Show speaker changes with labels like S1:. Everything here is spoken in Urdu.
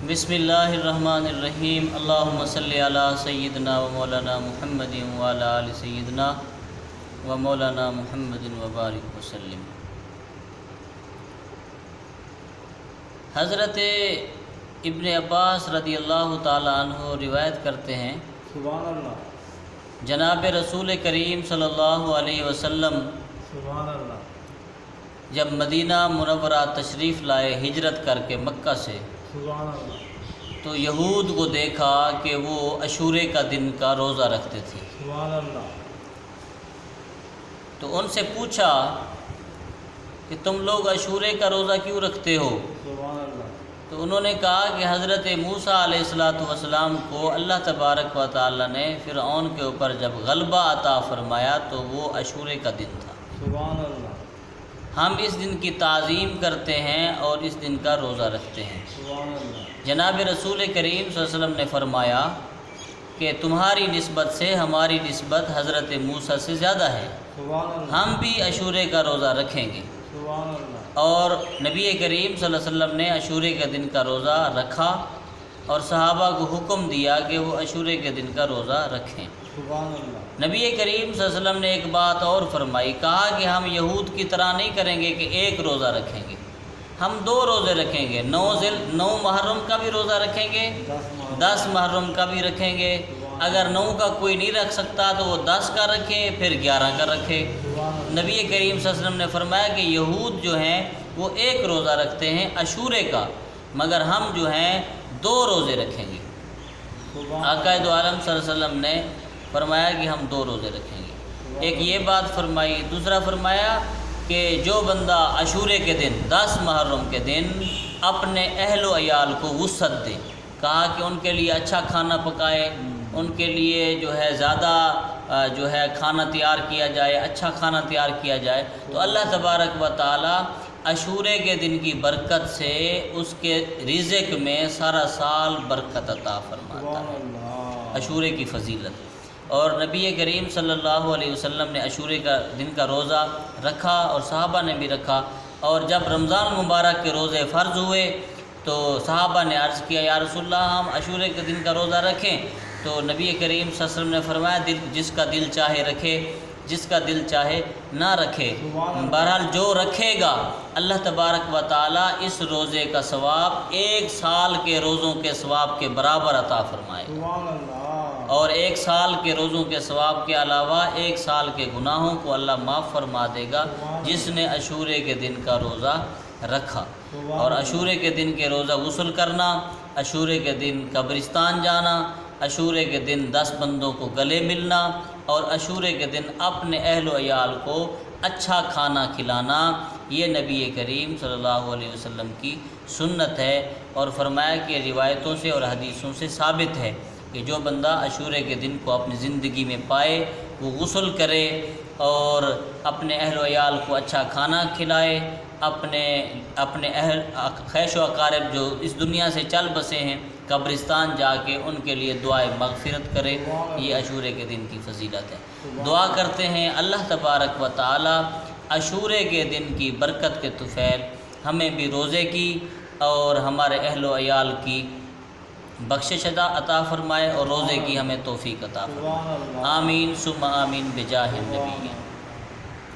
S1: بسم اللہ الرحمن الرحیم اللہم صلی علی سیدنا و مولانا محمد وعلی آل سیدنا و مولانا محمد وبارک وسلم۔ حضرت ابن عباس رضی اللہ تعالی عنہ روایت کرتے ہیں،
S2: سبحان اللہ،
S1: جناب رسول کریم صلی اللہ علیہ وسلم
S2: سبحان اللہ،
S1: جب مدینہ منورہ تشریف لائے ہجرت کر کے مکہ سے،
S2: سبحان اللہ،
S1: تو یہود کو دیکھا کہ وہ عاشورے کا دن کا روزہ رکھتے تھے،
S2: سبحان اللہ،
S1: تو ان سے پوچھا کہ تم لوگ عاشورے کا روزہ کیوں رکھتے ہو؟
S2: سبحان اللہ،
S1: تو انہوں نے کہا کہ حضرت موسیٰ علیہ السلام کو اللہ تبارک و تعالی نے فرعون کے اوپر جب غلبہ عطا فرمایا تو وہ عاشورے کا دن تھا،
S2: سبحان اللہ،
S1: ہم اس دن کی تعظیم کرتے ہیں اور اس دن کا روزہ رکھتے ہیں۔
S2: سبحان اللہ،
S1: جناب رسول کریم صلی اللہ علیہ وسلم نے فرمایا کہ تمہاری نسبت سے ہماری نسبت حضرت موسیٰ سے زیادہ ہے،
S2: سبحان اللہ،
S1: ہم بھی عاشورے کا روزہ رکھیں گے۔
S2: سبحان اللہ،
S1: اور نبی کریم صلی اللہ علیہ وسلم نے عاشورے کے دن کا روزہ رکھا اور صحابہ کو حکم دیا کہ وہ عاشورے کے دن کا روزہ رکھیں۔
S2: سبحان اللہ،
S1: نبی کریم صلی اللہ علیہ وسلم نے ایک بات اور فرمائی، کہا کہ ہم یہود کی طرح نہیں کریں گے کہ ایک روزہ رکھیں گے، ہم 2 روزے رکھیں گے، 9 محرم کا بھی روزہ رکھیں گے، 10 محرم کا بھی رکھیں گے، اگر 9 کا کوئی نہیں رکھ سکتا تو وہ 10 کا رکھے، پھر 11 کا رکھے۔ نبی کریم صلی اللہ علیہ وسلم نے فرمایا کہ یہود جو ہیں وہ 1 روزہ رکھتے ہیں عاشورے کا، مگر ہم جو ہیں 2 روزے رکھیں گے۔ آقا دو عالم صلی اللہ علیہ وسلم نے فرمایا کہ ہم 2 روزے رکھیں گے، ایک یہ بات فرمائی۔ دوسرا فرمایا کہ جو بندہ عاشورے کے دن 10 محرم کے دن اپنے اہل و عیال کو وسعت دے، کہا کہ ان کے لیے اچھا کھانا پکائے، ان کے لیے جو ہے زیادہ جو ہے کھانا تیار کیا جائے، اچھا کھانا تیار کیا جائے، تو اللہ تبارک و تعالی عاشورے کے دن کی برکت سے اس کے رزق میں سارا سال برکت عطا فرماتا ہے، عاشورے کی فضیلت۔ اور نبی کریم صلی اللہ علیہ وسلم نے عاشورے کا دن کا روزہ رکھا اور صحابہ نے بھی رکھا، اور جب رمضان مبارک کے روزے فرض ہوئے تو صحابہ نے عرض کیا، یا رسول اللہ ہم عاشورے کے دن کا روزہ رکھیں؟ تو نبی کریم صلی اللہ علیہ وسلم نے فرمایا جس کا دل چاہے رکھے، جس کا دل چاہے نہ رکھے، بہرحال جو رکھے گا اللہ تبارک و تعالی اس روزے کا ثواب 1 سال کے روزوں کے ثواب کے برابر عطا فرمائے، اور 1 سال کے روزوں کے ثواب کے علاوہ 1 سال کے گناہوں کو اللہ معاف فرما دے گا جس نے عاشورے کے دن کا روزہ رکھا۔ اور عاشورے کے دن کے روزہ غسل کرنا، عاشورے کے دن قبرستان جانا، عاشورے کے دن 10 بندوں کو گلے ملنا، اور عاشورے کے دن اپنے اہل و عیال کو اچھا کھانا کھلانا، یہ نبی کریم صلی اللہ علیہ وسلم کی سنت ہے۔ اور فرمایا کہ روایتوں سے اور حدیثوں سے ثابت ہے کہ جو بندہ عاشورے کے دن کو اپنی زندگی میں پائے وہ غسل کرے اور اپنے اہل و عیال کو اچھا کھانا کھلائے، اپنے اہل خیش و اقارب جو اس دنیا سے چل بسے ہیں قبرستان جا کے ان کے لیے دعائے مغفرت کرے، یہ عاشورے کے دن کی فضیلت ہے۔ دعا کرتے ہیں اللہ تبارک و تعالی عاشورے کے دن کی برکت کے طفیل ہمیں بھی روزے کی اور ہمارے اہل و عیال کی بخشش عطا فرمائے اور روزے کی ہمیں توفیق عطا فرمائے، آمین ثم آمین بجاہ النبی۔